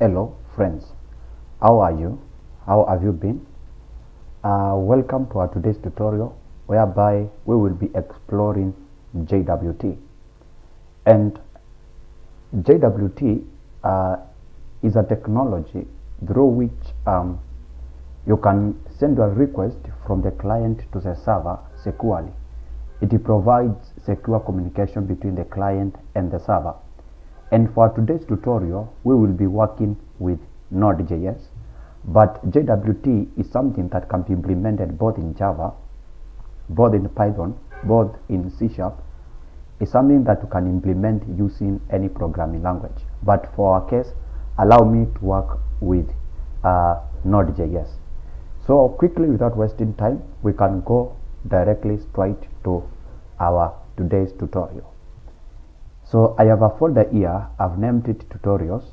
Hello friends, how are you? How have you been? Welcome to our today's tutorial whereby we will be exploring JWT. And JWT is a technology through which you can send a request from the client to the server securely. It provides secure communication between the client and the server. And for today's tutorial, we will be working with Node.js, but JWT is something that can be implemented both in Java, both in Python, both in C#. It's something that you can implement using any programming language. But for our case, allow me to work with Node.js. So quickly, without wasting time, we can go directly straight to our today's tutorial. So I have a folder here, I've named it tutorials.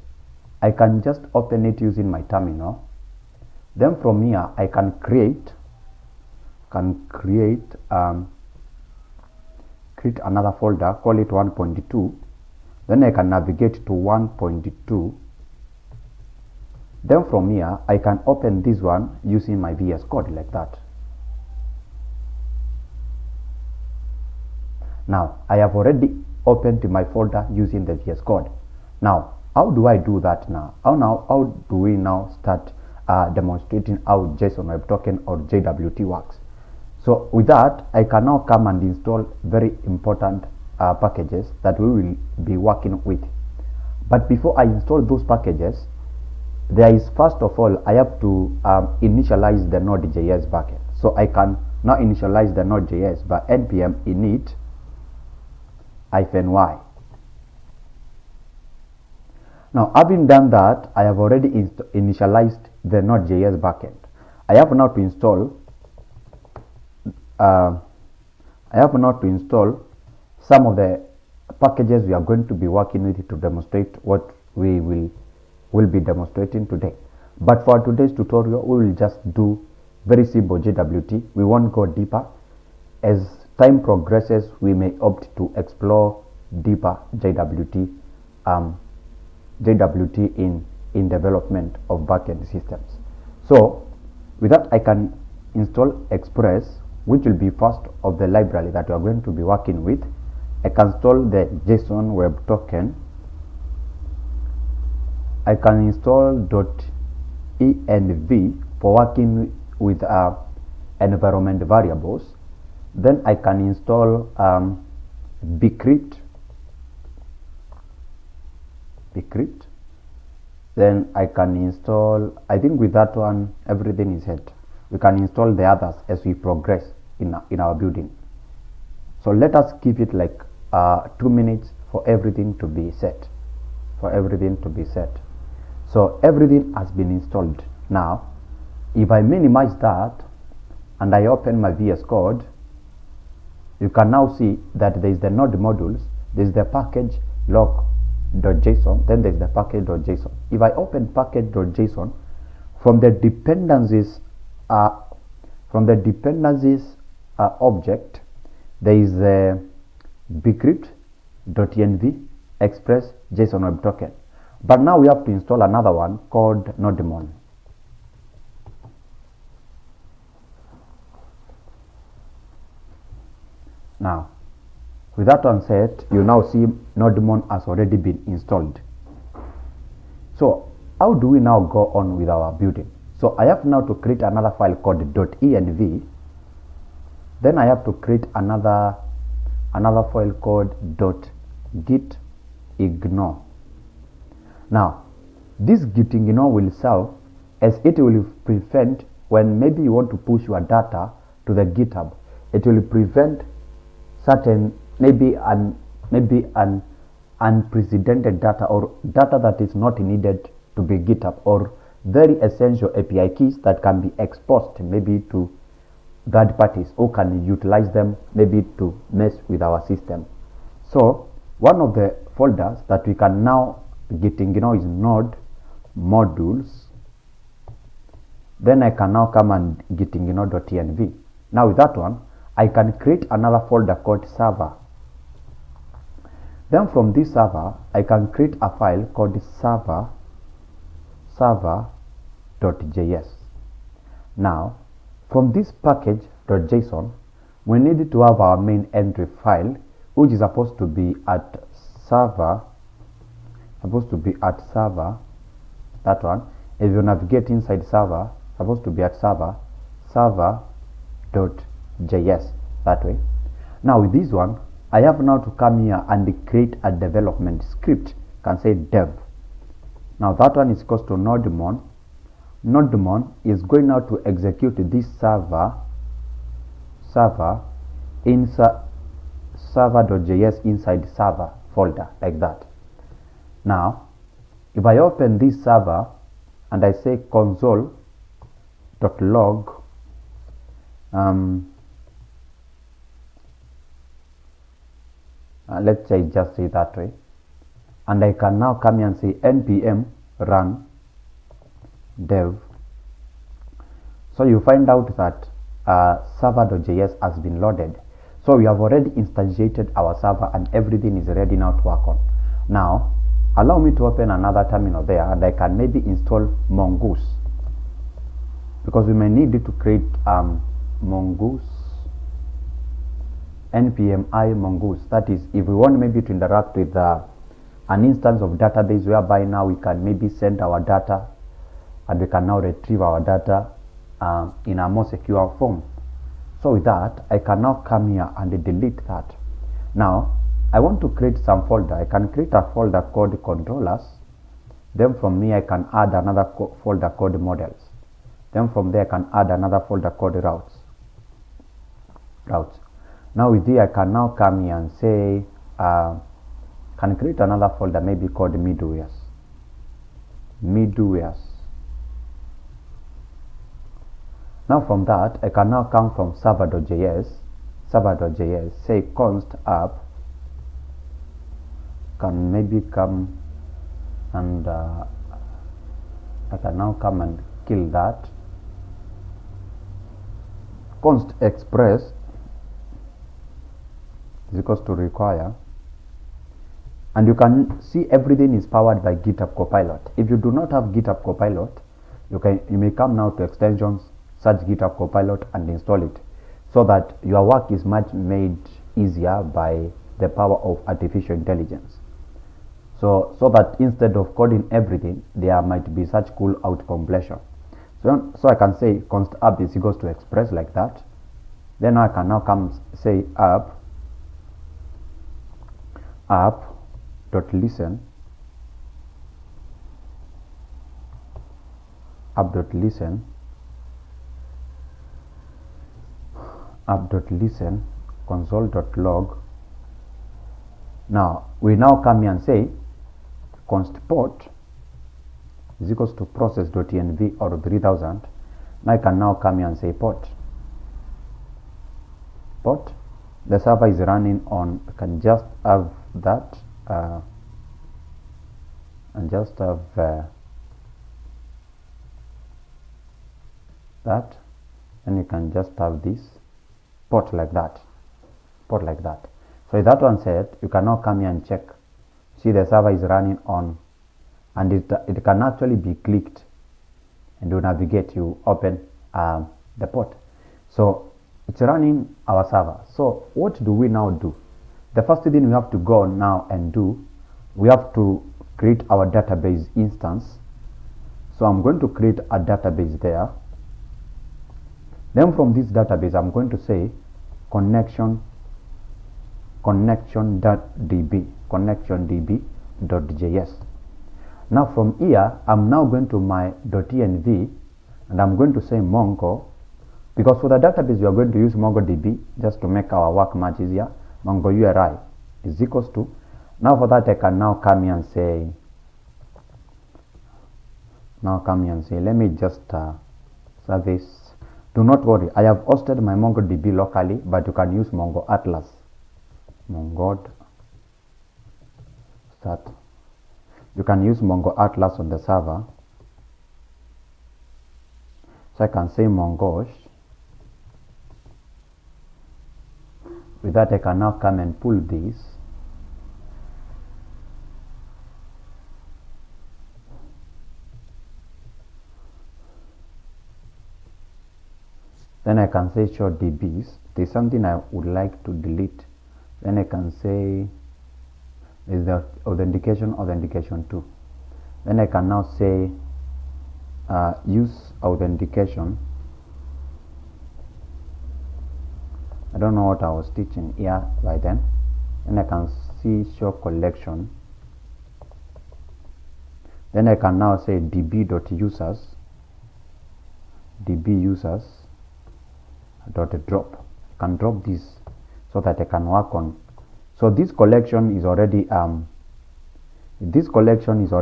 I can just open it using my terminal. Then from here I can create another folder, call it 1.2. Then I can navigate to 1.2. Then from here I can open this one using my VS Code like that. Now I have already opened my folder using the VS Code. Now how do I do that now? How do we now start demonstrating how JSON Web Token or JWT works? So with that, I can now come and install very important packages that we will be working with. But before I install those packages, there is first of all I have to initialize the Node.js bucket. So I can now initialize the Node.js by npm init -y. Now having done that, I have already initialized the Node.js backend. I have now to install some of the packages we are going to be working with to demonstrate what we will be demonstrating today. But for today's tutorial, we will just do very simple JWT. We won't go deeper. As time progresses, we may opt to explore deeper JWT in development of backend systems. So with that, I can install Express, which will be first of the library that we are going to be working with. I can install the JSON Web Token. I can install .env for working with environment variables. Then I can install Bcrypt. Then I can install, I think with that one everything is set. We can install the others as we progress in our building. So let us keep it like 2 minutes for everything to be set. So everything has been installed. Now if I minimize that and I open my VS Code, you can now see that there is the node modules, there is the package lock.json, then there is the package.json. If I open package.json, from the dependencies object, there is the Bcrypt.env express JSON Web Token. But now we have to install another one called nodemon. Now with that one set, you now see nodemon has already been installed. So how do we now go on with our building? So I have now to create another file called .env. Then I have to create another file called .gitignore. Now this gitignore will serve as it will prevent when maybe you want to push your data to the GitHub. It will prevent certain maybe an unprecedented data or data that is not needed to be GitHub, or very essential API keys that can be exposed maybe to third parties who can utilize them maybe to mess with our system. So one of the folders that we can now gitignore is node modules. Then I can now come and gitignore.env. Now with that one, I can create another folder called server. Then from this server, I can create a file called server server.js. Now, from this package.json, we need to have our main entry file, which is supposed to be at server, that one. If you navigate inside server, supposed to be at server.js, that way. Now with this one, I have now to come here and create a development script, can say dev. Now that one is equals to nodemon. Nodemon is going now to execute this server inside server.js inside server folder, like that. Now if I open this server and I say console.log let's say just say that way, and I can now come here and say npm run dev. So you find out that server.js has been loaded. So we have already instantiated our server and everything is ready now to work on. Now allow me to open another terminal there, and I can maybe install Mongoose, because we may need it to create Mongoose, npm I Mongoose. That is, if we want maybe to interact with an instance of database, whereby now we can maybe send our data and we can now retrieve our data in a more secure form. So with that, I can now come here and delete that. Now I want to create some folder. I can create a folder called controllers. Then from me I can add another folder called models. Then from there I can add another folder called routes. Now with this I can now come here and say can create another folder maybe called middlewares. Now from that I can now come from server.js, say const app, can maybe come and I can now come and kill that. Const express is equals to require, and you can see everything is powered by GitHub Copilot. If you do not have GitHub Copilot, you may come now to extensions, search GitHub Copilot and install it, so that your work is much made easier by the power of artificial intelligence. So that instead of coding everything, there might be such cool out completion. So I can say const app is equals to express, like that. Then I can now come say app.listen console.log. Now we now come here and say const port is equals to process.env or 3000. Now I can now come here and say port. The server is running on, I can just have that and just have that, and you can just have this port like that. So if that one said, you can now come here and check. See, the server is running on, and it can actually be clicked, and you navigate, you open the port. So it's running our server. So what do we now do? The first thing we have to go now and do, we have to create our database instance. So I'm going to create a database there. Then from this database, I'm going to say connection.db.js. Now from here, I'm now going to my .env, and I'm going to say Mongo, because for the database we are going to use MongoDB, just to make our work much easier. Mongo URI is equals to, now for that I can now come here and say, let me just service. Do not worry, I have hosted my MongoDB locally, but you can use Mongo Atlas. You can use Mongo Atlas on the server. So I can say Mongoose. With that I can now come and pull this. Then I can say show DBs. There's something I would like to delete. Then I can say is the authentication 2. Then I can now say use authentication. I don't know what I was teaching here by then. Then I can see show collection. Then I can now say db.users db_users.drop. I can drop this so that I can work on. So this collection is already empty. This collection is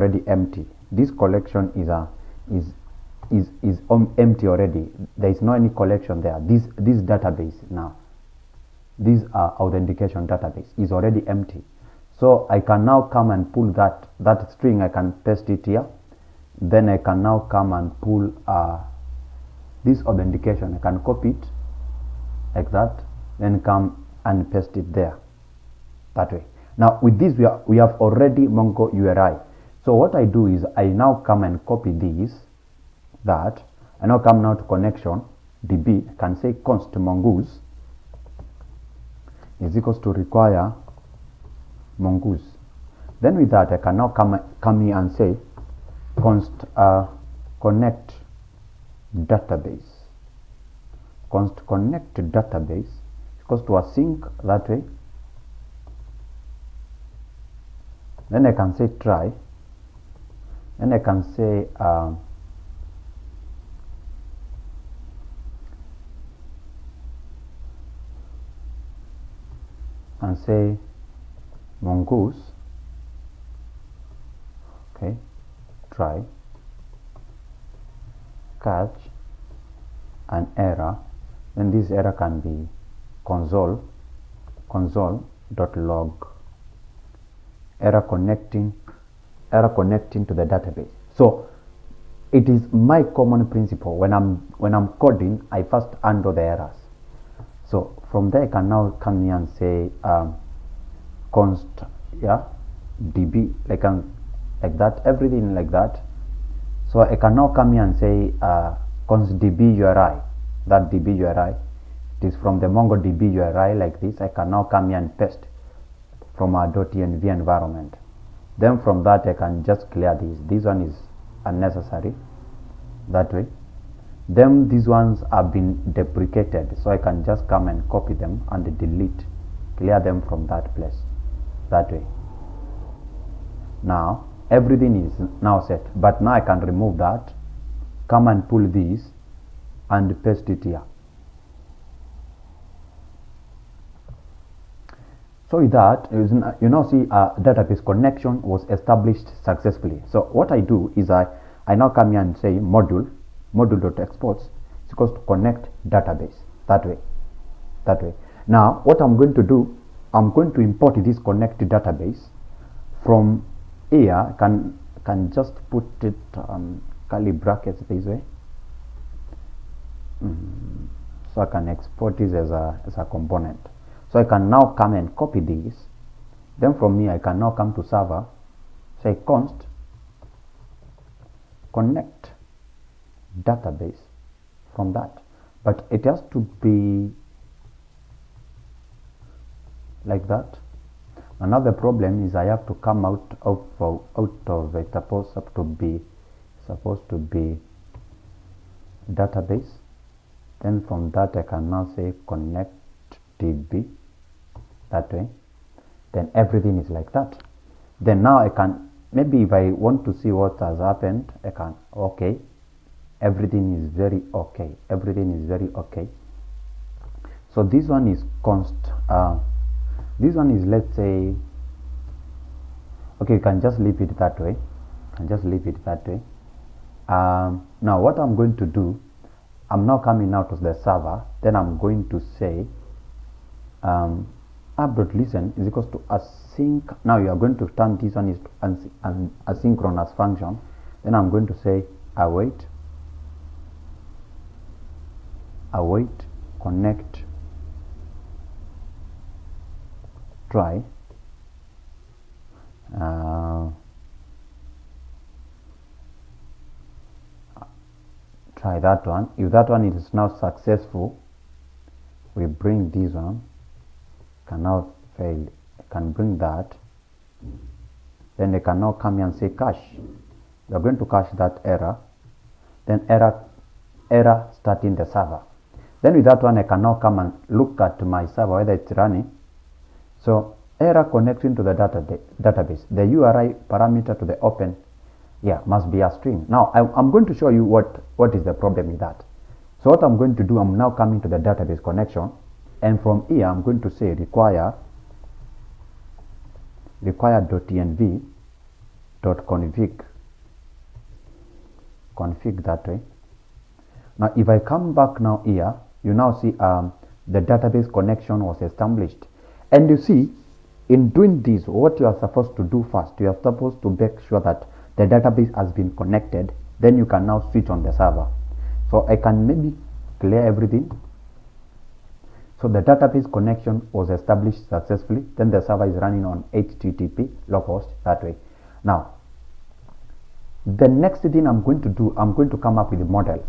empty already. There is no any collection there. This database now, this authentication database is already empty. So I can now come and pull that string. I can paste it here. Then I can now come and pull this authentication. I can copy it like that, then come and paste it there that way. Now with this we have already Mongo URI. So what I do is I now come and copy this, that I now come now to connection db. I can say const mongoose is equals to require mongoose. Then with that I can now come here and say const connect database. Const connect database equals to async that way. Then I can say try. Then I can say mongoose. Okay, try, catch an error. Then this error can be console.log error connecting to the database. So it is my common principle when I'm coding, I first handle the errors. So from there I can now come here and say const db like that, everything like that. So I can now come here and say const db URI. That db URI, it is from the MongoDB URI like this. I can now come here and paste from our .env environment. Then from that I can just clear this one is unnecessary that way. Then these ones have been deprecated, so I can just come and copy them and delete, clear them from that place that way. Now everything is now set, but now I can remove that, come and pull this and paste it here. So with that, you now see database connection was established successfully. So what I do is I now come here and say module.exports is equals to connect database that way. Now what I'm going to do, I'm going to import this connect database from here. Can just put it curly brackets this way, so I can export this as a component. So I can now come and copy this. Then from here I can now come to server, say const connect database from that, but it has to be like that. Another problem is I have to come out of it. Supposed to be database. Then from that I can now say connect db that way. Then everything is like that. Then now I can, maybe if I want to see what has happened, I can, okay, everything is very okay. So this one is const this one is, let's say, okay, you can just leave it that way. Now what I'm going to do, I'm now coming out of the server. Then I'm going to say app.listen is equals to async. Now you are going to turn this one is an asynchronous function. Then I'm going to say await connect try that one. If that one is now successful, we bring this one, can now fail, I can bring that, then they can now come here and say cache. We are going to cache that error, then error starting the server. Then with that one I can now come and look at my server whether it's running. So error connecting to the database, the URI parameter to the open must be a string. Now I'm going to show you what is the problem with that. So what I'm going to do, I'm now coming to the database connection, and from here I'm going to say require.env.config that way. Now if I come back now here, you now see the database connection was established, and you see in doing this, what you are supposed to do first, you are supposed to make sure that the database has been connected, then you can now switch on the server. So I can maybe clear everything. So the database connection was established successfully, then the server is running on HTTP localhost that way. Now the next thing I'm going to do, I'm going to come up with the models.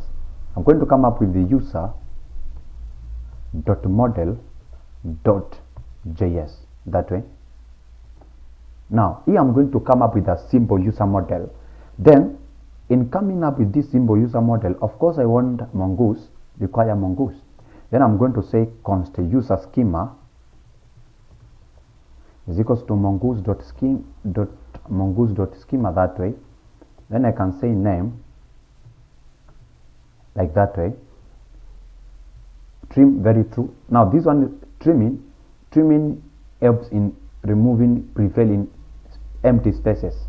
I'm going to come up with the user.model.js that way. Now here I'm going to come up with a simple user model. Then in coming up with this simple user model, of course I want Mongoose, require Mongoose. Then I'm going to say const user schema is equals to mongoose.schema that way. Then I can say name like that way. Trim, very true. Now this one is trimming helps in removing prevailing empty spaces.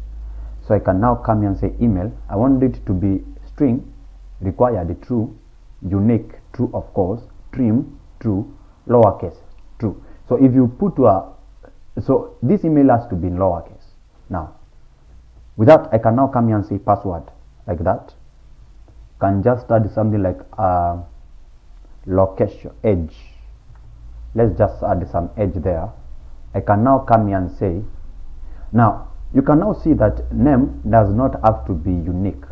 So I can now come here and say email. I want it to be string, required true, unique true of course, trim true, lowercase true. So if you put so this email has to be in lowercase. Now with that I can now come here and say password like that. Can just add something like location edge. Let's just add some edge there. I can now come here and say, now you can now see that name does not have to be unique,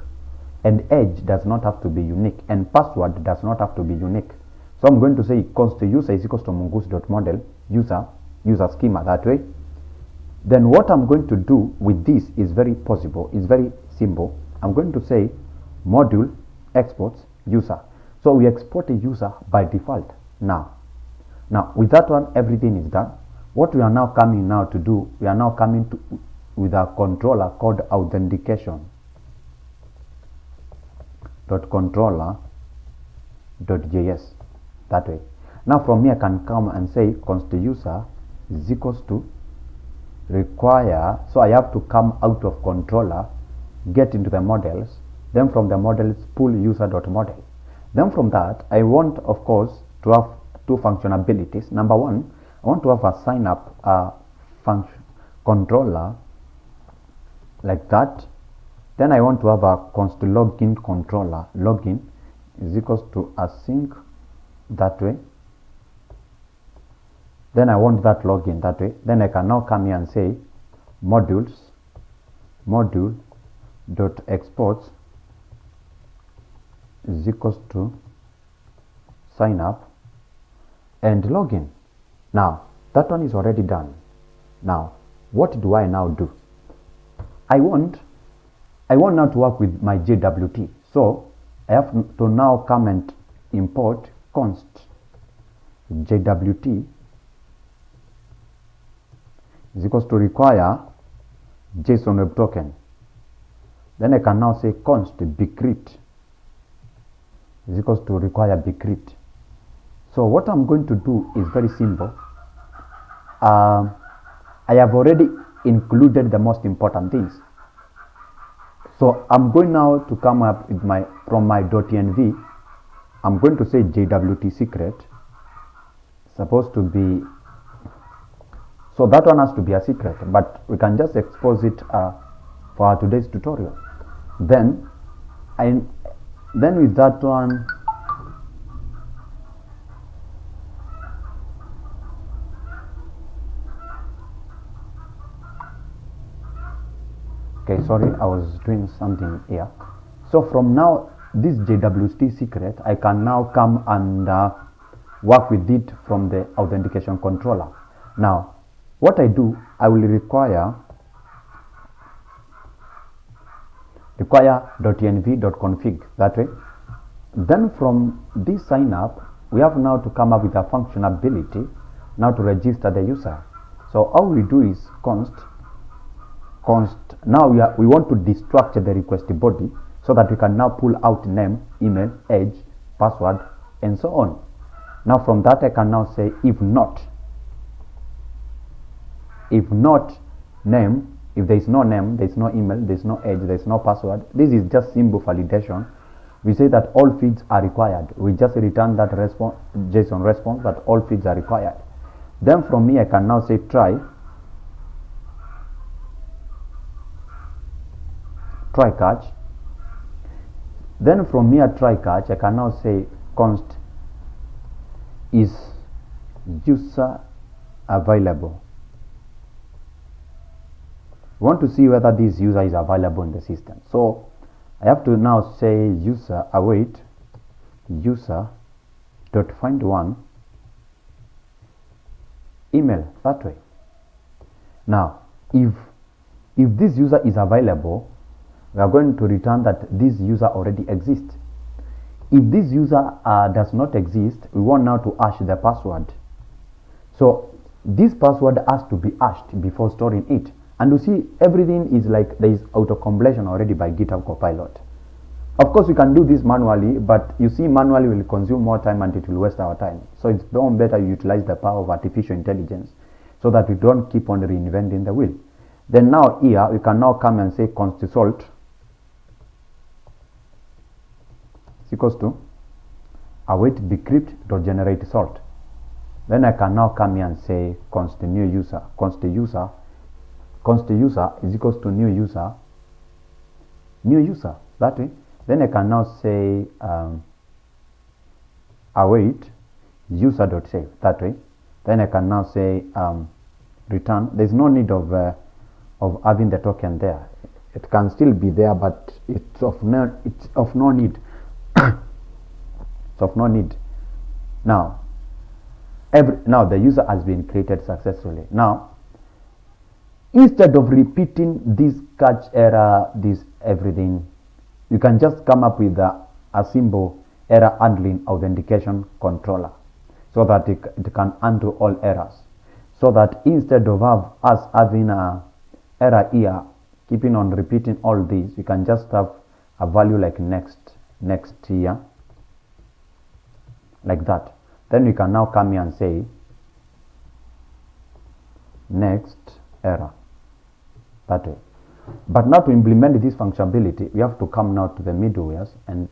and edge does not have to be unique, and password does not have to be unique. So I'm going to say const user is equals to mongoose.model user schema that way. Then what I'm going to do with this is very possible, is very simple. I'm going to say module exports user. So we export a user by default. Now with that one everything is done. What we are now coming now to do, we are now coming to with a controller called authentication .controller.js that way. Now from here I can come and say const user is equals to require. So I have to come out of controller, get into the models, then from the models pull user.model. Then from that I want of course to have two functionalities. Number one, I want to have a sign up function controller like that. Then I want to have a const login controller. Login is equals to async that way. Then I want that login that way. Then I can now come here and say module.exports is equals to sign up and login. Now that one is already done. Now what do I now do? I want now to work with my JWT. So I have to now come and import const JWT is equals to require JSON Web Token. Then I can now say const Bcrypt is equals to require Bcrypt. So what I'm going to do is very simple. I have already included the most important things. So I'm going now to come up with from my .env, I'm going to say JWT secret, supposed to be, so that one has to be a secret, but we can just expose it for today's tutorial. Then with that one, okay, sorry, I was doing something here. So from now this JWT secret, I can now come and work with it from the authentication controller. Now, what I do, I will require .env.config, that way. Then from this sign up, we have now to come up with a functionality now to register the user. So all we do is const. Now we want to destructure the request body so that we can now pull out name, email, age, password, and so on. Now from that I can now say if not name, if there is no name, there is no email, there is no age, there is no password. This is just simple validation. We say that all fields are required. We just return that JSON response that all fields are required. Then from me I can now say try catch. Then from here try catch, I can now say const is user available. We want to see whether this user is available in the system. So I have to now say user await user dot find one email, that way. Now if this user is available, we are going to return that this user already exists. If this user does not exist, we want now to hash the password. So this password has to be hashed before storing it. And you see, everything is like there is auto-completion already by GitHub Copilot. Of course, we can do this manually, but you see, manually will consume more time and it will waste our time. So it's better you utilize the power of artificial intelligence so that we don't keep on reinventing the wheel. Then now here, we can now come and say const salt is equals to await bcrypt.generate salt. Then I can now come here and say const new user. Const user is equals to new user, that way. Then I can now say await user.save, that way. Then I can now say return. There's no need of having the token there. It can still be there, but it's of no need. It's of no need. Now the user has been created successfully. Now instead of repeating this catch error, this everything, you can just come up with a simple error handling authentication controller so that it can handle all errors. So that instead of us having a error here, keeping on repeating all these, we can just have a value like next here, like that. Then we can now come here and say next error, that way. But now to implement this functionality, we have to come now to the middlewares and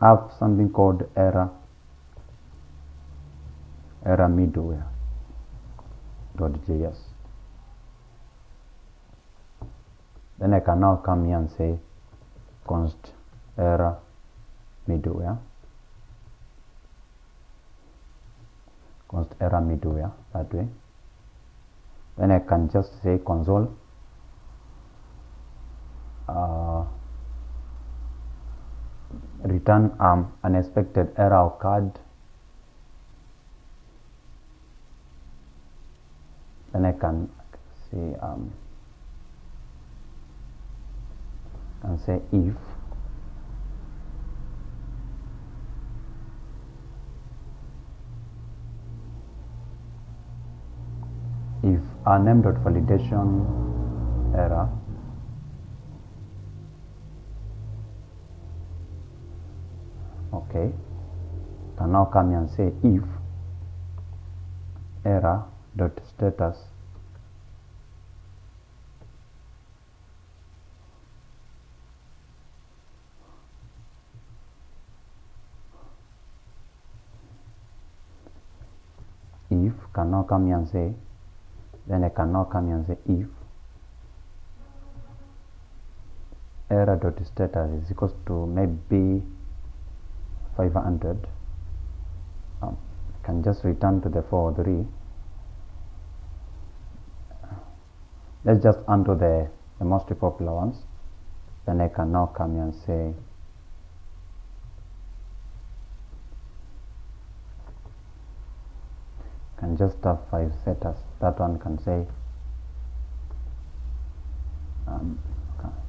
have something called error middleware.js. Then I can now come here and say const error middleware, that way. Then I can just say console return unexpected error occurred. Then I can say if our name.validation error okay, can now come here and say if error.status if, can now come here and say, then I can now come here and say if error.status is equals to maybe 500, I can just return to the 403. Let's just undo the most popular ones. Then I can now come here and say can just have 5 setters. That one can say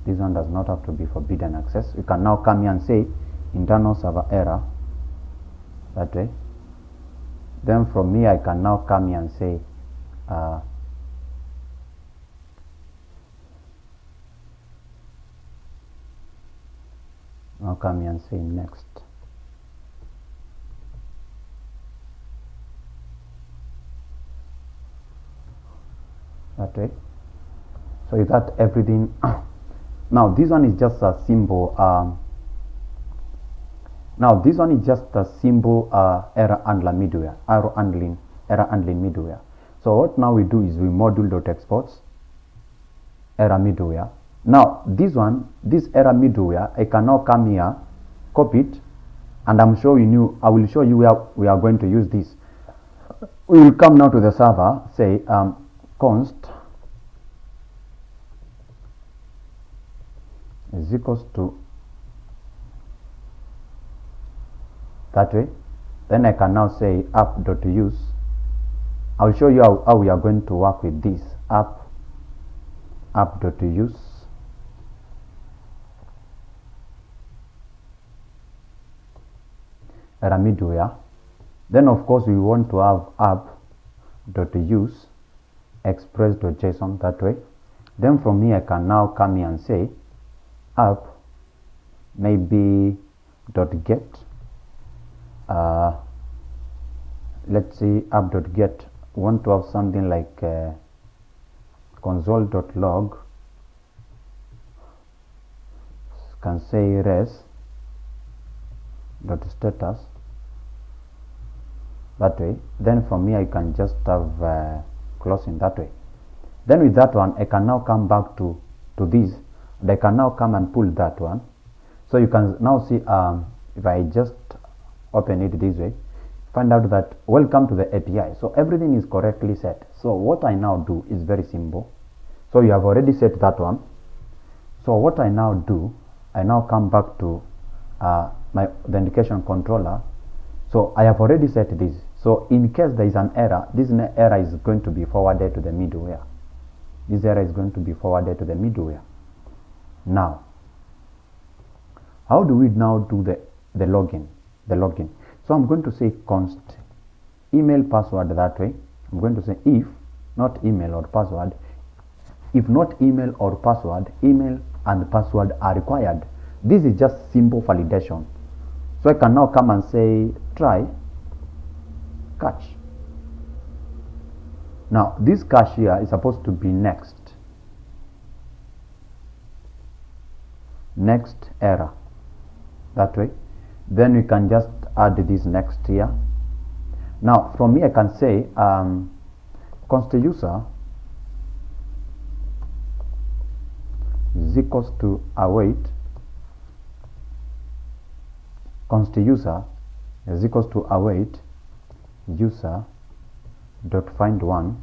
this one does not have to be forbidden access. You can now come here and say internal server error, that way. Then from here I can now come here and say now come here and say next. That way. So is that everything? Now this one is just a simple now this one is just a simple error handler middleware, error handling middleware. So what now we do is we module.exports error middleware. Now this error middleware, I can now come here, copy it, and I will show you where we are going to use this. We will come now to the server, say const is equals to that way. Then I can now say app.use. I will show you how we are going to work with this app.use. Error middleware. Then of course we want to have app.use express.json, that way. Then from here I can now come here and say app maybe .get let's see app.get. Want to have something like console.log, can say res.status, that way. Then from here I can just have closing, that way. Then with that one I can now come back to this, and I can now come and pull that one. So you can now see if I just open it this way, find out that welcome to the API. So everything is correctly set. So what I now do is very simple. So you have already set that one. So what I now do, I now come back to my authentication controller. So I have already set this. So in case there is an error, this error is going to be forwarded to the middleware. This error is going to be forwarded to the middleware. Now, how do we now do the login? So I'm going to say const email password, that way. I'm going to say if not email or password, if not email or password, email and password are required. This is just simple validation. So I can now come and say try catch. Now this catch here is supposed to be next error, that way. Then we can just add this next here. Now from here I can say const user is equals to await, const user is equals to await user dot find one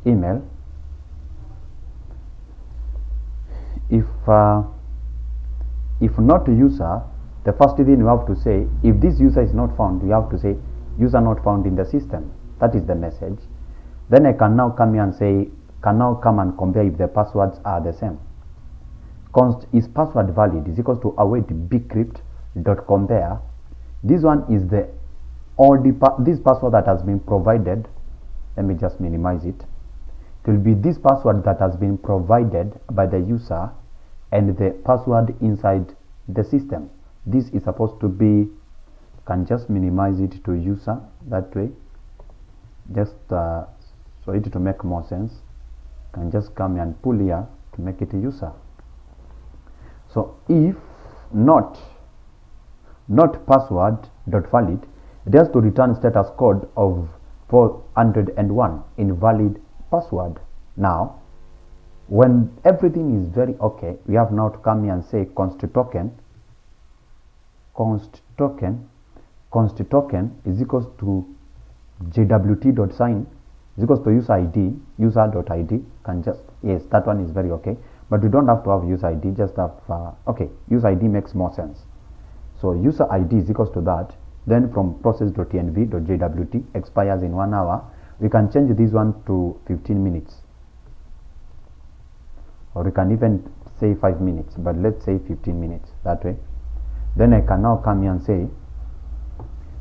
email. If not user, the first thing you have to say, if this user is not found, you have to say user not found in the system. That is the message. Then I can now come here and say, can now come and compare if the passwords are the same. Const is password valid is equals to await bcrypt dot compare. This one is the this password that has been provided. Let me just minimize it. It will be this password that has been provided by the user and the password inside the system. This is supposed to be, can just minimize it to user, that way, just so it to make more sense. Can just come and pull here to make it a user. So if not password dot valid, it has to return status code of 401 invalid password. Now when everything is very okay, we have now to come here and say const token is equals to JWT.sign is equals to user ID, user.id. Can just, yes, that one is very okay, but we don't have to have user ID, just have okay, user ID makes more sense. So user ID is equals to that. Then from process.env.jwt expires in 1 hour, we can change this one to 15 minutes, or we can even say 5 minutes, but let's say 15 minutes that way. Then I can now come here and say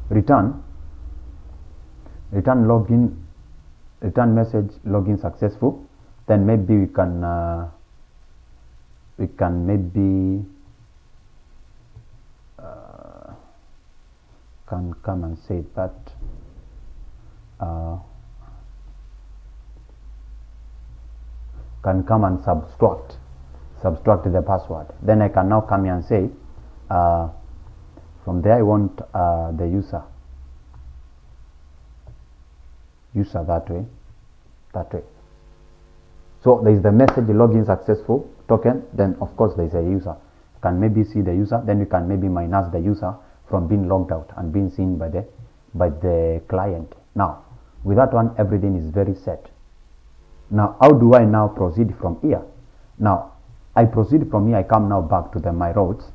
return login, return message login successful. Then maybe we can maybe can come and say that can come and subtract the password. Then I can now come here and say from there I want the user that way. So there is the message login successful token. Then of course there is a user. You can maybe see the user. Then you can maybe minus the user from being logged out and being seen by the client. Now with that one, everything is very set. Now how do I now proceed from here? Now I proceed from here. I come now back to my routes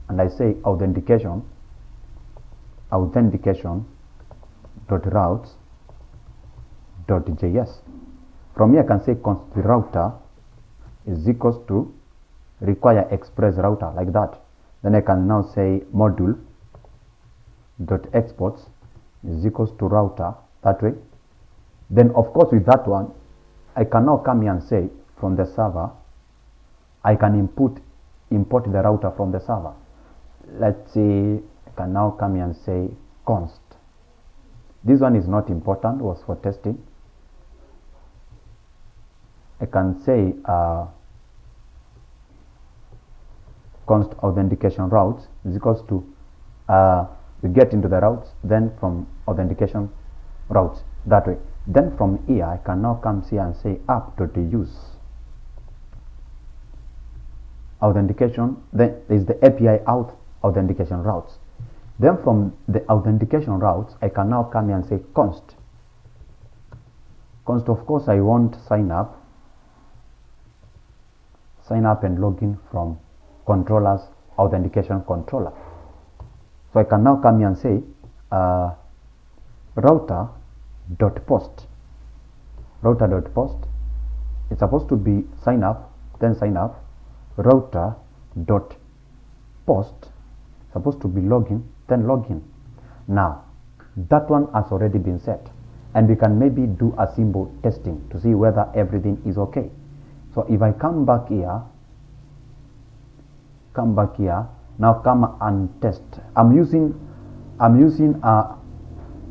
and I say authentication dot routes .js. From here I can say const router is equals to require express router, like that. Then I can now say module dot exports is equals to router, that way. Then of course with that one I can now come here and say from the server I can import the router from the server. Let's say I can now come here and say const. This one is not important, was for testing. I can say const authentication routes is equals to we get into the routes, then from authentication routes, that way. Then from here I can now come here and say app.use authentication. Then there is the API out authentication routes. Then from the authentication routes I can now come here and say const. Of course I want sign up and login from controller's authentication controller. So I can now come here and say router.post. It's supposed to be sign up, router.post supposed to be login, then login. Now that one has already been set, and we can maybe do a simple testing to see whether everything is okay. So if I come back here, now come and test. I'm using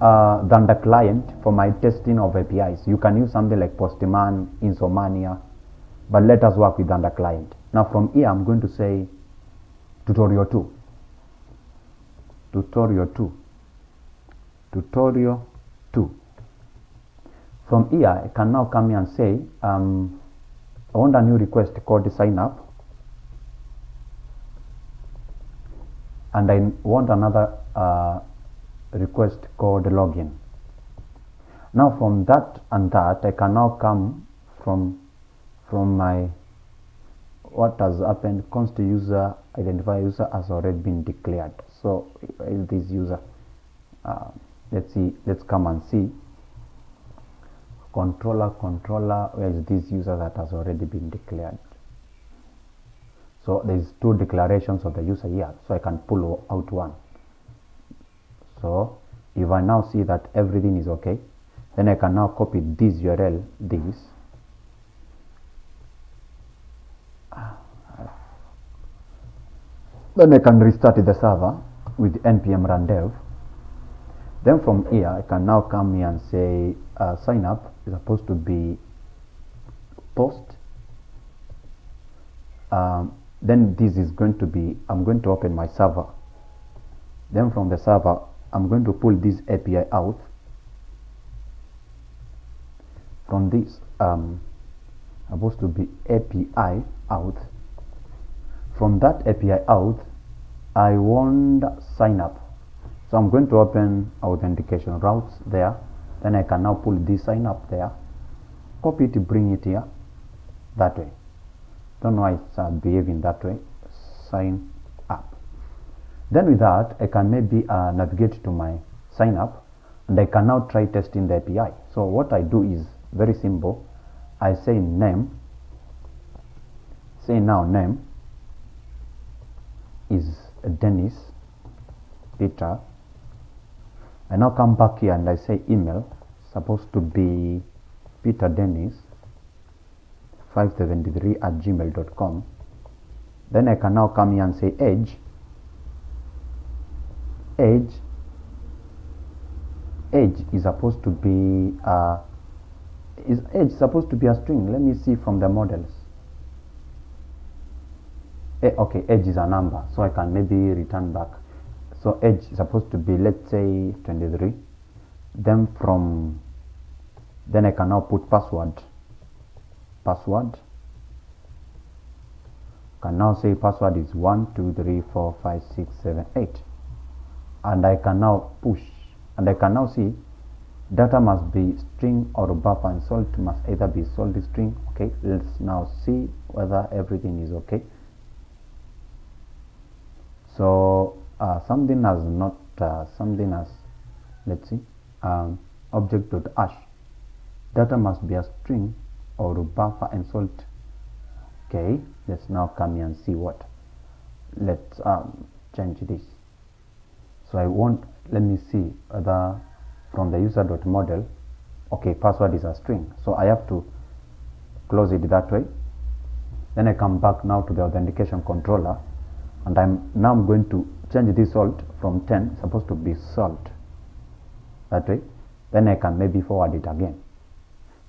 Thunder client for my testing of APIs. You can use something like Postman, Insomnia, but let us work with Thunder client. Now from here I'm going to say tutorial 2. From here I can now come here and say I want a new request called sign up, and I want another request called login. Now from that and that I can now come from my what has happened. Const user identifier user has already been declared. So is this user? Let's come and see controller. Where is this user that has already been declared? So there is 2 declarations of the user here, so I can pull out one. So if I now see that everything is okay, then I can now copy this URL, then I can restart the server with npm run dev. Then from here I can now come here and say sign up is supposed to be post. Then this is going to be, I'm going to open my server. Then from the server I'm going to pull this API out. From this supposed to be API out. From that API out I want sign up, so I'm going to open authentication routes there. Then I can now pull this sign up there, copy it, bring it here, that way. Don't know why it's behaving that way. Sign up. Then with that, I can maybe navigate to my sign up, and I can now try testing the API. So what I do is very simple. I say name, say now name is Dennis Peter. I now come back here and I say email, supposed to be Peter Dennis 573@gmail.com. Then I can now come here and say age is supposed to be supposed to be a string. Let me see from the models. Okay, age is a number, so I can maybe return back. So age is supposed to be, let's say 23. Then I can now put password. Can now say password is 1 2 3 4 5 6 7 8, and I can now push, and I can now see data must be string or buffer, and salt must either be solid string. Okay, let's now see whether everything is okay. So something has not something has, let's see, object.hash, data must be a string or buffer and salt. Okay, let's now come here and see what. Let's change this. So I want, let me see whether from the user.model, okay, password is a string, so I have to close it that way. Then I come back now to the authentication controller, and I'm going to change this salt from 10, supposed to be salt, that way. Then I can maybe forward it again.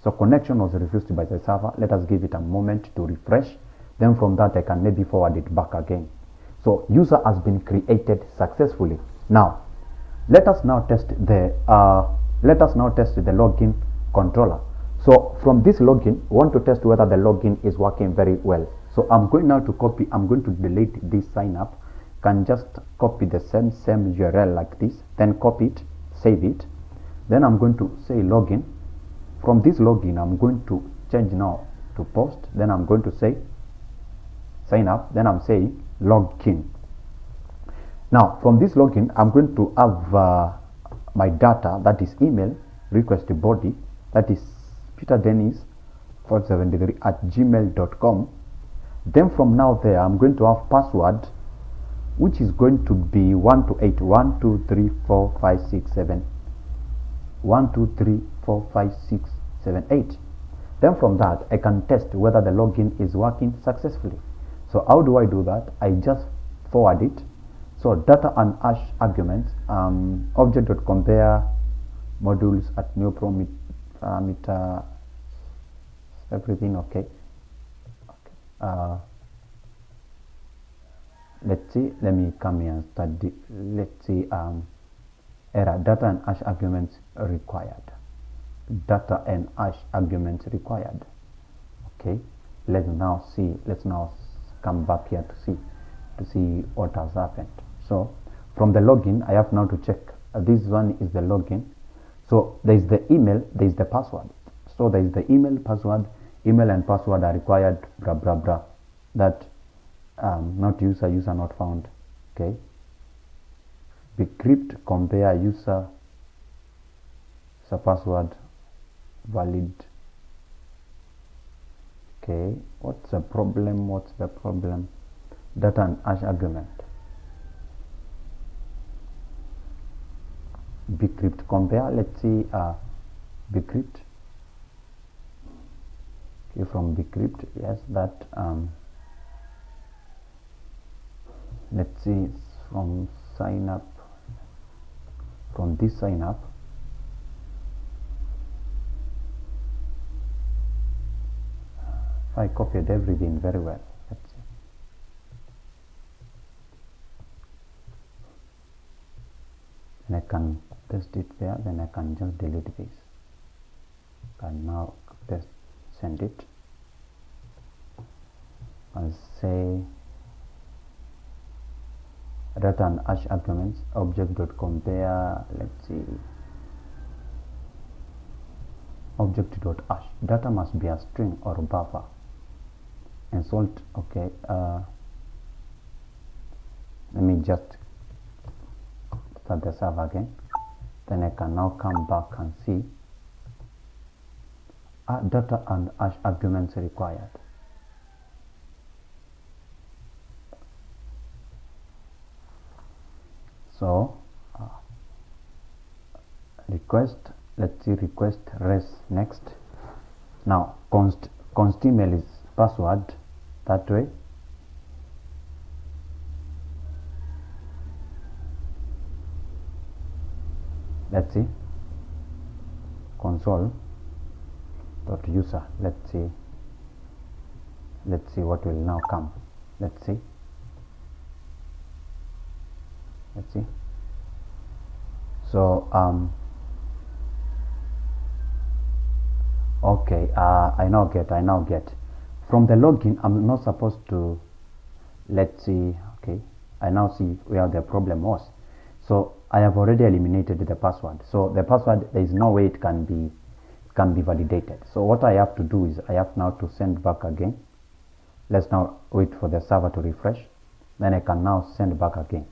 So connection was refused by the server. Let us give it a moment to refresh. Then from that I can maybe forward it back again. So user has been created successfully. Now let us now test the login controller. So from this login, we want to test whether the login is working very well. So I'm going now to copy, I'm going to delete this sign up. Can just copy the same URL like this, then copy it, save it. Then I'm going to say login. From this login, I'm going to change now to post. Then I'm going to say sign up. Then I'm saying login. Now from this login, I'm going to have my data, that is email, request body, that is Peter Dennis 473@gmail.com. Then from now there, I'm going to have password, which is going to be 1 to 8, 1 2 3 4 5 6 7, 1 2 3 4 5 6 7 8. Then from that, I can test whether the login is working successfully. So how do I do that? I just forward it. So data and hash arguments, object.compare modules at new parameter, everything okay. Let's see, let me come here and study. Let's see, error, data and hash arguments required. Data and hash arguments required. Okay, let's now come back here to see what has happened. So from the login, I have now to check. This one is the login. So there is the email, there is the password. So there is the email, password. Email and password are required, blah blah blah. That not user not found. Okay. Bcrypt compare user password valid. Okay, what's the problem? Data and hash argument. Bcrypt compare. Let's see Bcrypt. Okay, from Bcrypt, yes, that let's see from sign up. From this sign up, I copied everything very well. Let's see. And I can test it there, then I can just delete this. And now test, send it, and say data and hash arguments, object.compare, let's see, object.hash, data must be a string or a buffer, and salt. Okay, let me just start the server again. Then I can now come back and see data and hash arguments required. So request, let's see, request res next. Now const email is password that way. Let's see, console dot user. Let's see what will now come. Let's see. So okay, I now get from the login. I'm not supposed to, let's see. Okay, I now see where the problem was. So I have already eliminated the password. So the password, there is no way it can be validated. So what I have to do is I have now to send back again. Let's now wait for the server to refresh. Then I can now send back again.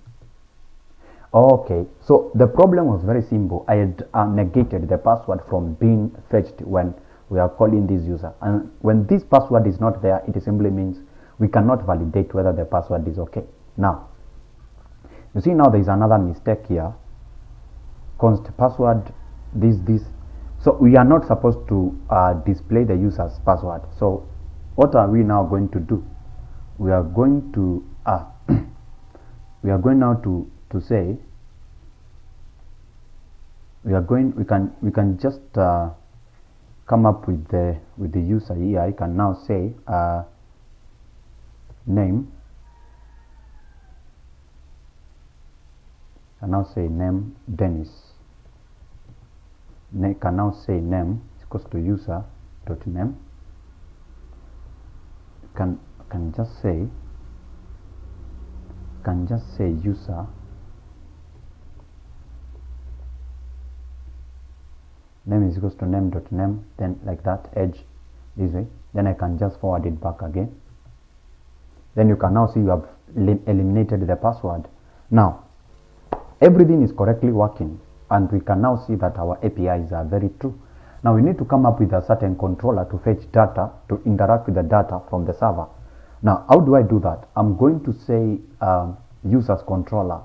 Okay, so the problem was very simple. I had negated the password from being fetched when we are calling this user. And when this password is not there, it simply means we cannot validate whether the password is okay. Now, you see now there is another mistake here. Const password, this. So we are not supposed to display the user's password. So what are we now going to do? We are going to we can just come up with the user here. I can now say name. I now say name Dennis. Can now say name is equals to user dot name. Can just say user name is equals to name dot name, then like that, edge this way. Then I can just forward it back again. Then you can now see you have eliminated the password. Now everything is correctly working, and we can now see that our APIs are very true. Now we need to come up with a certain controller to fetch data, to interact with the data from the server. Now how do I do that? I'm going to say users controller.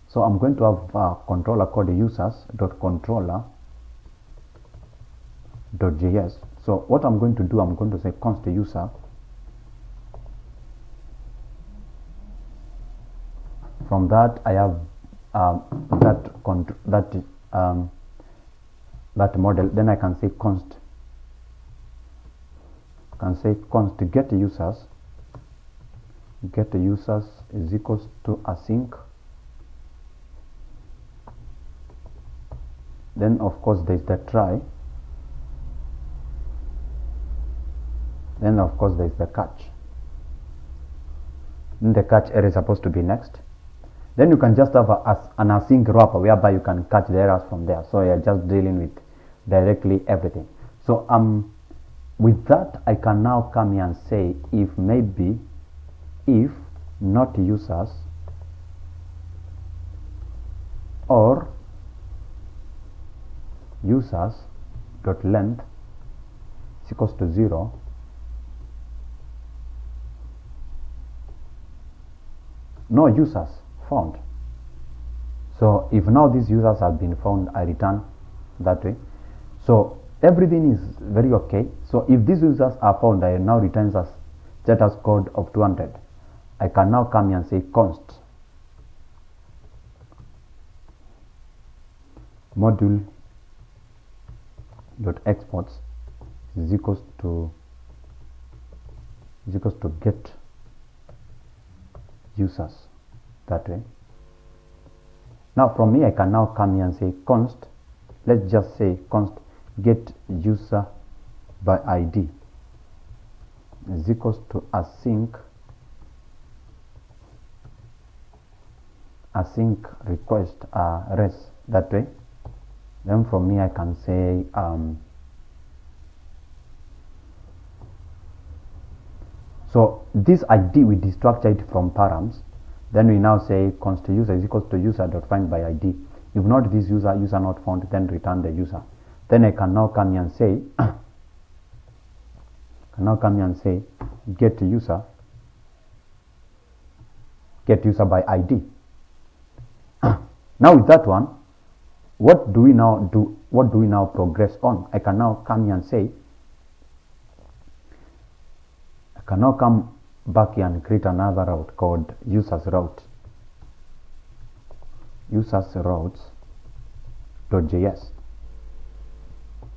So I'm going to have a controller called users.controller.js. So what I'm going to do, I'm going to say const user. From that I have that model. Then I can say const get users is equals to async. Then of course there is the try. Then of course there is the catch. Then the catch error is supposed to be next. Then you can just have an async wrapper whereby you can catch the errors from there. So you're just dealing with directly everything. So with that I can now come here and say if not users or users dot length is equals to 0, no users found. So if now these users have been found, I return that way. So everything is very okay. So if these users are found, I now returns as status code of 200. I can now come here and say const module dot exports is equals to get users that way. Now from here I can now come here and say const, let's just say const get user by ID is equals to async request res that way. Then from here I can say so this ID we destructure it from params. Then we now say const user is equals to user.find by ID. If not this user not found, then return the user. Then I can now come here and say get user by ID. Now with that one, what do we now do? What do we now progress on? I can now come here and say, I can now come back here and create another route called users routes.js.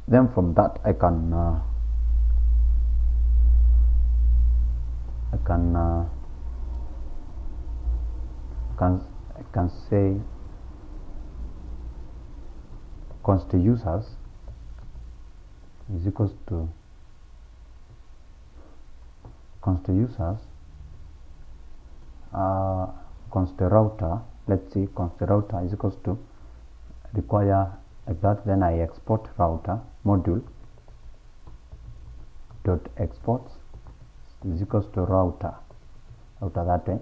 Then from that I can say const users is equals to const users const router. Let's see, const router is equals to require like that. Then I export router module dot exports is equals to router that way.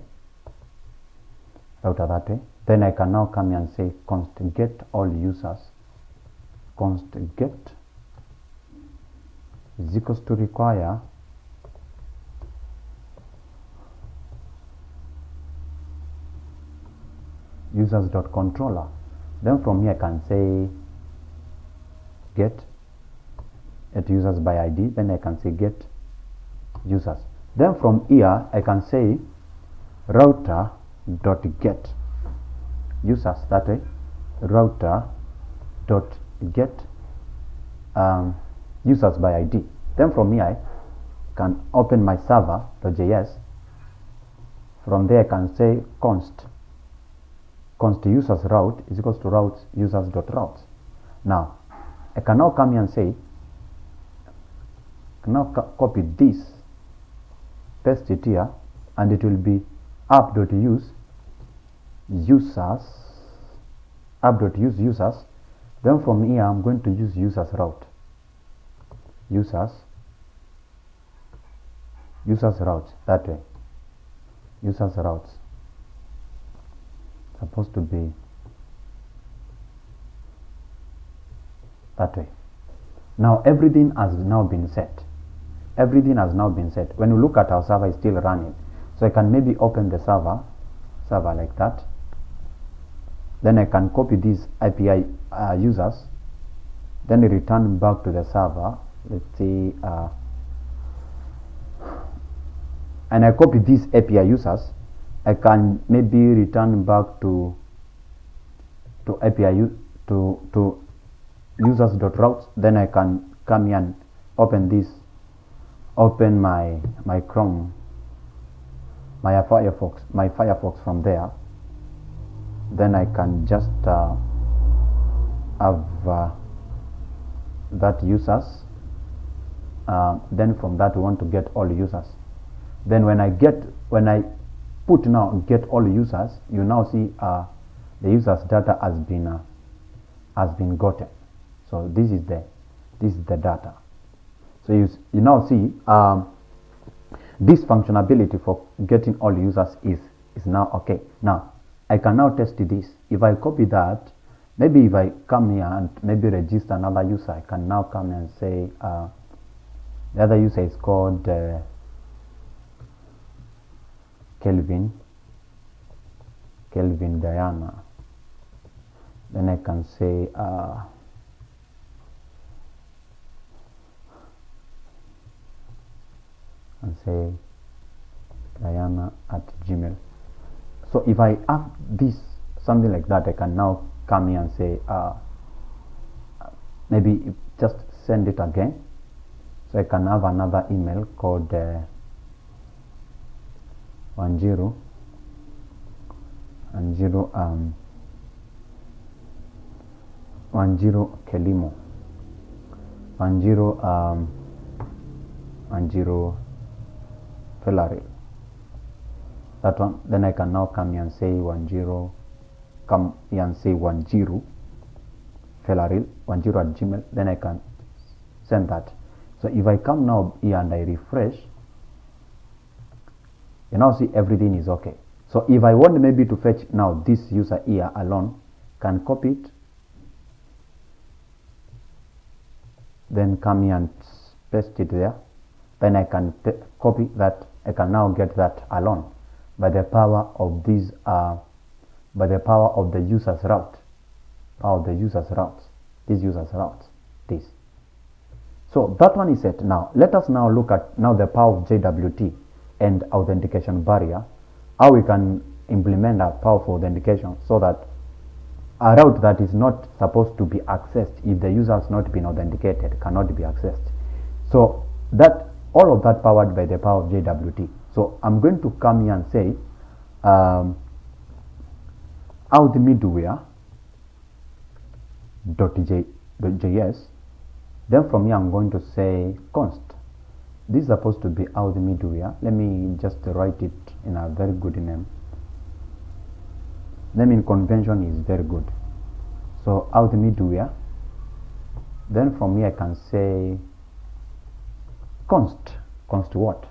Then I can now come here and say const get all users. Const get is equals to require users.controller. Then from here I can say get users by ID. Then I can say get users. Then from here I can say router.get users that way. Router.get users by ID. Then from here I can open my server.js. From there I can say const users route is equals to routes users.routes. Now I can now come here and say, copy this, paste it here, and it will be app.use users. Then from here I'm going to use users route. Users routes that way. Users routes supposed to be that way. Now everything has now been set. When you look at our server, is still running. So I can maybe open the server like that. Then I can copy these API users, then return back to the server. Let's see, and I copy these API users. I can maybe return back to API to users.routes. Then I can come here and open my Chrome, my Firefox from there. Then I can just have that users. Then from that we want to get all users. Then when I put now get all users, you now see the users data has been gotten. So this is the data. So you now see this functionality for getting all users is now okay. Now I can now test this. If I copy that, maybe if I come here and maybe register another user, I can now come and say the other user is called Kelvin Diana. Then I can say Diana at Gmail. So if I have this something like that, I can now come here and say maybe just send it again. So I can have another email called 10 Kelimo 10 Fellary. That one. Then I can now come here and say 10 Fellary 10 at Gmail. Then I can send that. So if I come now here and I refresh, you now see everything is okay. So if I want maybe to fetch now this user here alone, can copy it, then come here and paste it there. Then I can copy that. I can now get that alone by the power of this by the power of the user's route, this user's route, this. So that one is set. Now let us now look at now the power of JWT and authentication barrier, how we can implement a powerful authentication so that a route that is not supposed to be accessed if the user has not been authenticated cannot be accessed. So that all of that powered by the power of JWT. So I'm going to come here and say out middleware .js. Then from here I'm going to say const. This is supposed to be out middleware. Let me just write it in a very good name. Naming convention is very good. So out middleware. Then from here I can say const what?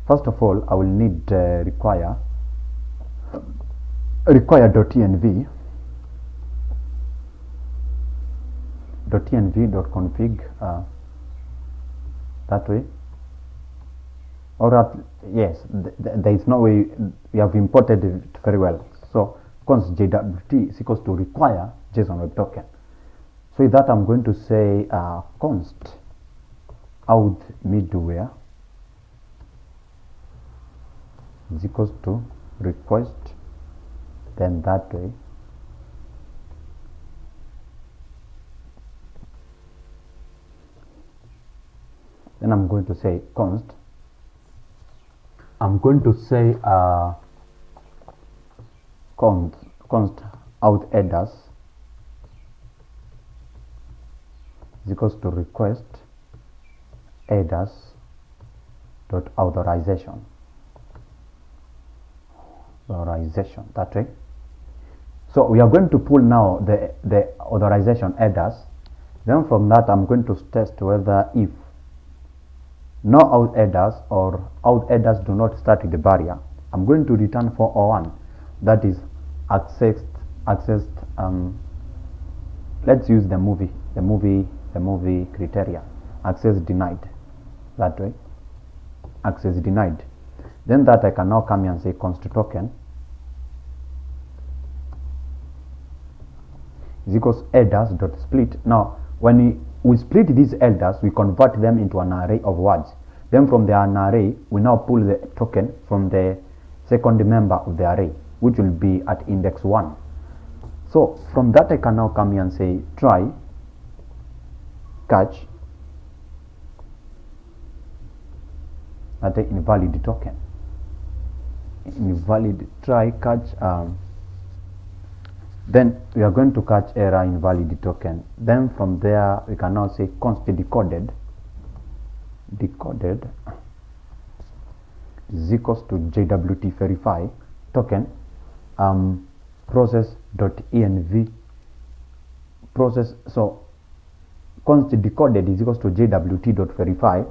First of all, I will need require .env .config that way, or yes, there is no way. We have imported it very well. So const JWT is equals to require JSON Web Token. So with that I'm going to say const out middleware is equals to request, then that way then I'm going to say const, I'm going to say const out headers is equals to request headers dot authorization that way. So we are going to pull now the authorization headers. Then from that I'm going to test whether if no out headers or out headers do not start with the barrier, I'm going to return 401, that is accessed let's use the movie criteria, access denied, that way, access denied. Then that I can now come here and say const token is equals headers dot split. Now when we split these headers, we convert them into an array of words. Then from the array we now pull the token from the second member of the array, which will be at index 1. So from that I can now come here and say try catch at the invalid token, invalid try catch, then we are going to catch error invalid token. Then from there we can now say const decoded is equals to JWT verify token process.env process. So const decoded is equals to JWT.verify.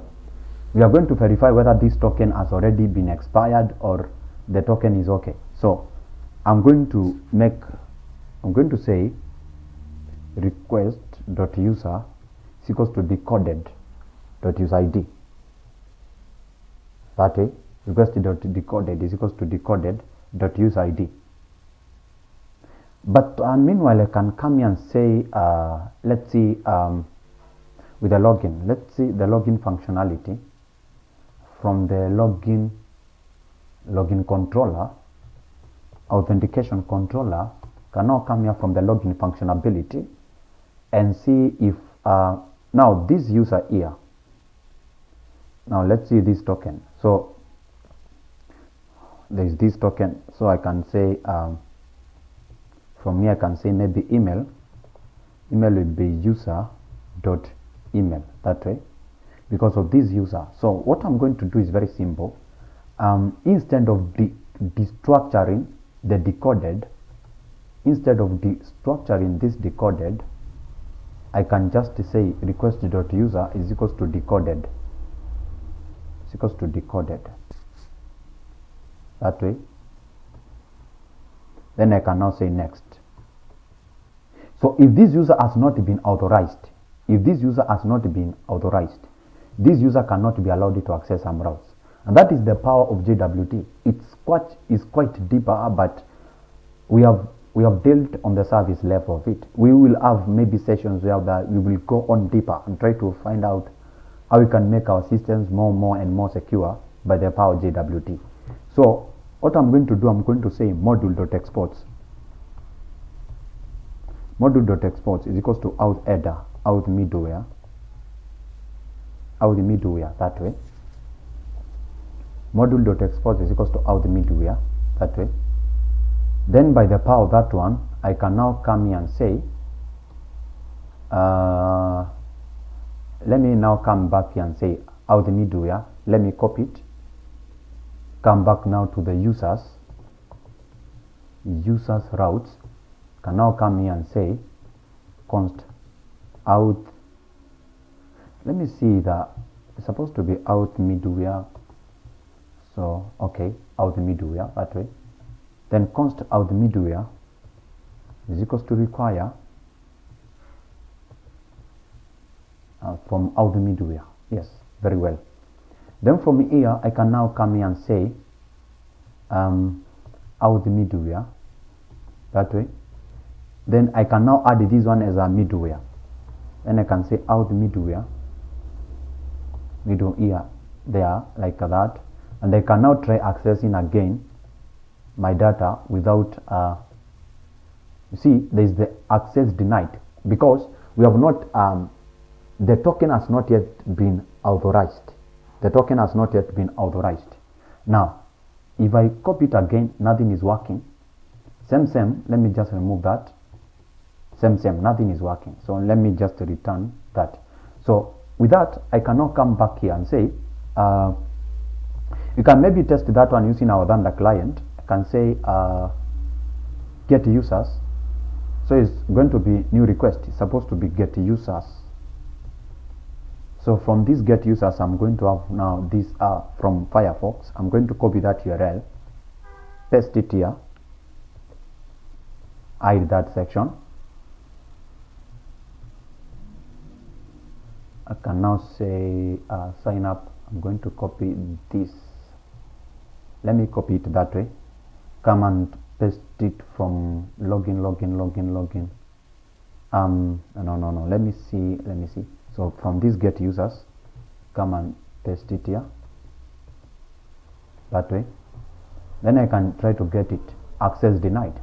We are going to verify whether this token has already been expired or the token is okay. So I'm going to say request.user is equals to decoded.useid. That way, request.decoded is equals to decoded.useid. But meanwhile, I can come here and say, let's see, with the login. Let's see the login functionality from the login controller, authentication controller. Can now come here from the login functionality and see if now this user here. Now let's see this token. So there is this token. So I can say from here I can say maybe email will be user.email, that way, because of this user. So what I'm going to do is very simple. Instead of destructuring the decoded, instead of destructuring this decoded, I can just say request.user is equals to decoded. Is equals to decoded. that way. Then I can now say next. So if this user has not been authorized, this user cannot be allowed to access some routes. And that is the power of JWT. It's quite deeper, but we have dealt on the service level of it. We will have maybe sessions where we will go on deeper and try to find out how we can make our systems more and more secure by the power of JWT. So what I'm going to do, I'm going to say module.exports. Module.exports is equals to auth header, auth middleware, that way. Module.exports is equals to auth middleware, that way. Then by the power of that one, I can now come here and say, let me now come back here and say auth middleware. Let me copy it. Come back now to the users routes. Can now come here and say const auth. Let me see that it's supposed to be auth middleware. So okay, auth middleware, that way. Then const auth middleware is equals to require from auth middleware. Yes, very well. Then from here I can now come here and say auth middleware, that way. Then I can now add this one as a middleware. Then I can say auth middleware, middle here, there, like that. And I can now try accessing again my data without, you see, there is the access denied because we have not, the token has not yet been authorized. Now, if I copy it again, nothing is working. Same, let me just remove that. Same, nothing is working. So let me just return that. So with that, I can now come back here and say, you can maybe test that one using our Thunder client. I can say get users. So it's going to be new request. It's supposed to be get users. So from this get users, I'm going to have now this from Firefox. I'm going to copy that URL, paste it here, hide that section. I can now say sign up. I'm going to copy this. Let me copy it that way. Come and paste it from login. No. Let me see. So from this get users, come and paste it here. That way. Then I can try to get it. Access denied.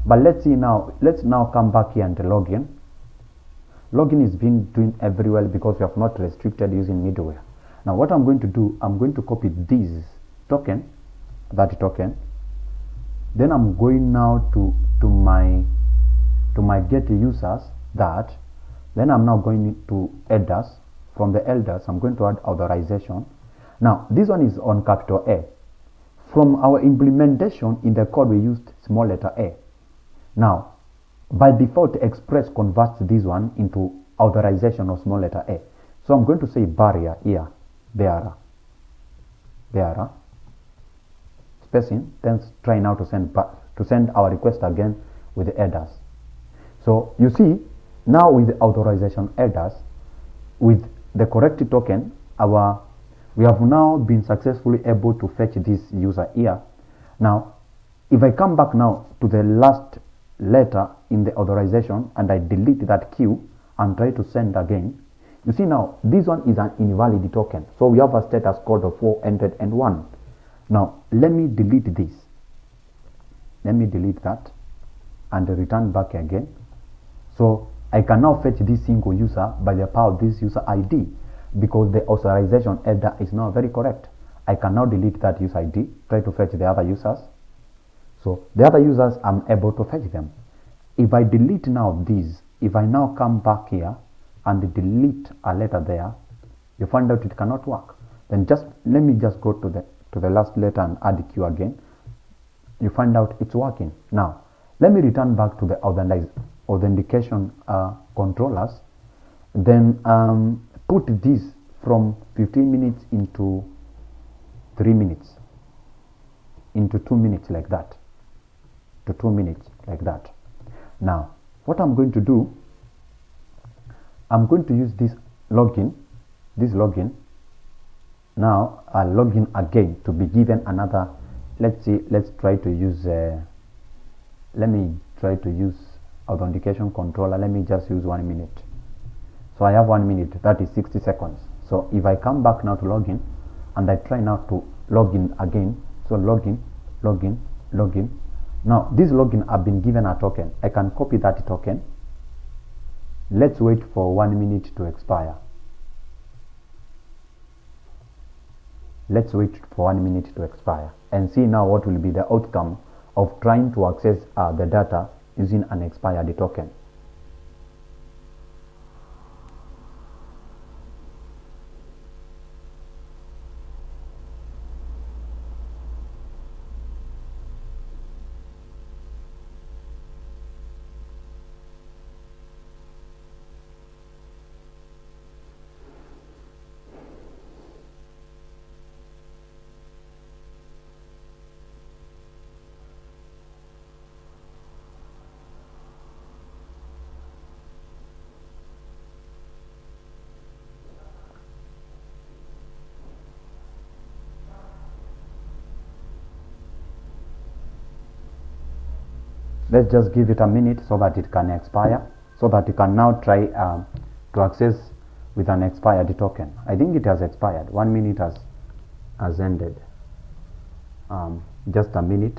But let's see now. Let's now come back here and login. Login is being doing very well because we have not restricted using middleware. Now what I'm going to do, I'm going to copy this token, that token. Then I'm going now to my get users that. Then I'm now going to headers. From the headers, I'm going to add authorization. Now this one is on capital A. From our implementation in the code, we used small letter a. Now by default, Express converts this one into authorization of small letter a. So I'm going to say barrier here, there, spacing. Then try now to send our request again with the headers. So you see now with the authorization headers, with the correct token, we have now been successfully able to fetch this user here. Now if I come back now to the last letter in the authorization and I delete that queue and try to send again, you see now this one is an invalid token. So we have a status code of 401. Now let me delete this. Let me delete that and return back again. So I can now fetch this single user by the power of this user ID because the authorization header is now very correct. I can now delete that user ID, try to fetch the other users. So the other users, I'm able to fetch them. If I delete now this, if I now come back here and delete a letter there, you find out it cannot work. Then let me just go to the last letter and add Q again. You find out it's working. Now let me return back to the authentication controllers. Then put this from 15 minutes into 3 minutes. into 2 minutes like that, to 2 minutes like that. Now what I'm going to do, I'm going to use this login. Now I'll log in again to be given another, let's try to use let me try to use authentication controller. Let me just use 1 minute. So I have 1 minute, that is 60 seconds. So if I come back now to login and I try now to log in again, so login. Now this login, I've been given a token. I can copy that token. Let's wait for 1 minute to expire. Let's wait for 1 minute to expire and see now what will be the outcome of trying to access the data using an expired token. Let's just give it a minute so that it can expire, so that you can now try to access with an expired token. I think it has expired. 1 minute has ended. Just a minute.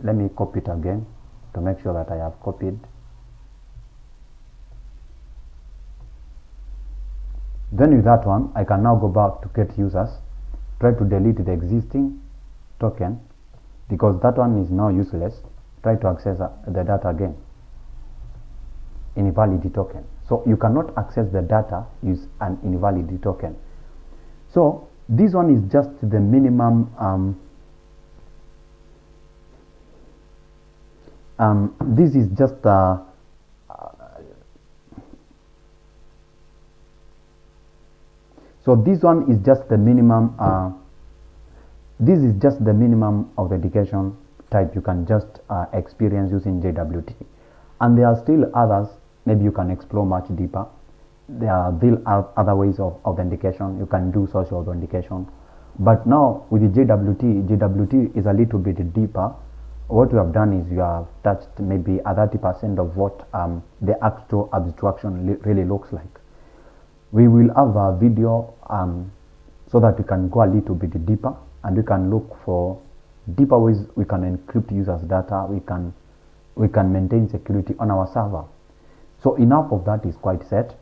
Let me copy it again to make sure that I have copied. Then with that one, I can now go back to get users, try to delete the existing token because that one is now useless. Try to access the data again. Invalid token. So you cannot access the data use an invalid token. So this one is just the minimum this is just so this one is just the minimum this is just the minimum authentication type you can just experience using JWT, and there are still others. Maybe you can explore much deeper. There are still other ways of authentication. You can do social authentication, but now with the JWT is a little bit deeper. What we have done is you have touched maybe a 30% of what the actual abstraction really looks like. We will have a video so that we can go a little bit deeper and we can look for deeper ways we can encrypt users' data. We can maintain security on our server. So enough of that is quite set.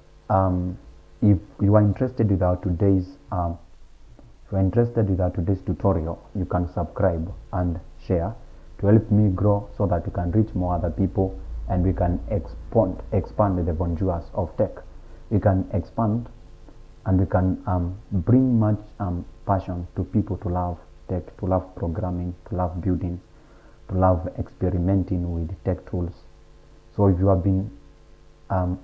If you are interested with our today's tutorial, you can subscribe and share to help me grow so that we can reach more other people and we can expand the bonjours of tech. We can expand and we can bring much passion to people to love tech, to love programming, to love building, to love experimenting with tech tools. So if you have been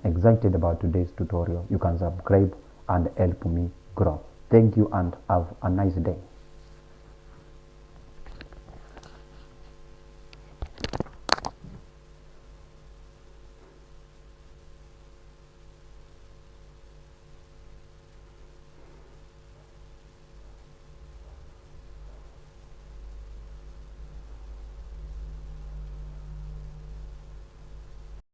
excited about today's tutorial, you can subscribe and help me grow. Thank you and have a nice day.